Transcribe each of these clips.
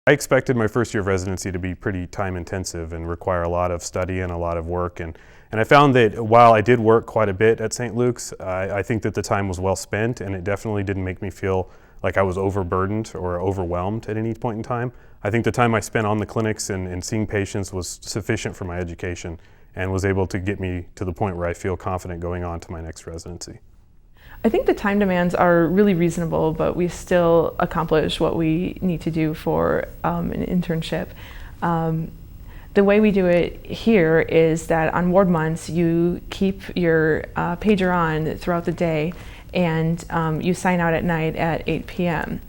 I expected my first year of residency to be pretty time intensive and require a lot of study and a lot of work. And I found that while I did work quite a bit at St. Luke's, I think that the time was well spent, and it definitely didn't make me feel like I was overburdened or overwhelmed at any point in time. I think the time I spent on the clinics and seeing patients was sufficient for my education and was able to get me to the point where I feel confident going on to my next residency. I think the time demands are really reasonable, but we still accomplish what we need to do for an internship. The way we do it here is that on ward months, you keep your pager on throughout the day, and you sign out at night at 8 p.m.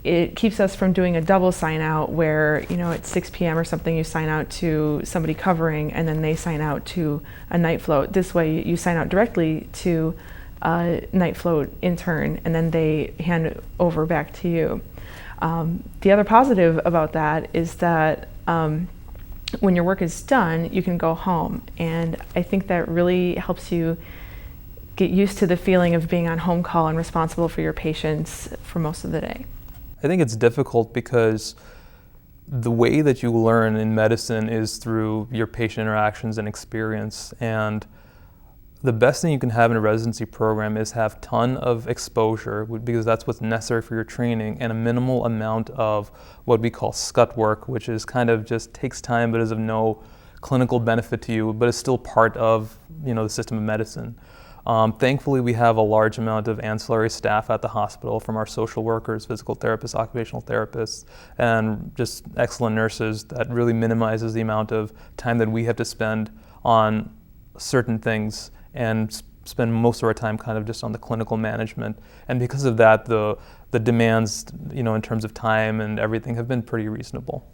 It keeps us from doing a double sign out where, at 6 p.m. or something, you sign out to somebody covering and then they sign out to a night float. This way you sign out directly to a night float intern and then they hand over back to you. The other positive about that is that when your work is done, you can go home. And I think that really helps you get used to the feeling of being on home call and responsible for your patients for most of the day. I think it's difficult because the way that you learn in medicine is through your patient interactions and experience. And the best thing you can have in a residency program is have a ton of exposure, because that's what's necessary for your training, and a minimal amount of what we call scut work, which is kind of just takes time but is of no clinical benefit to you, but is still part of the system of medicine. Thankfully, we have a large amount of ancillary staff at the hospital, from our social workers, physical therapists, occupational therapists, and just excellent nurses that really minimizes the amount of time that we have to spend on certain things and spend most of our time kind of just on the clinical management. And because of that, the demands, in terms of time and everything have been pretty reasonable.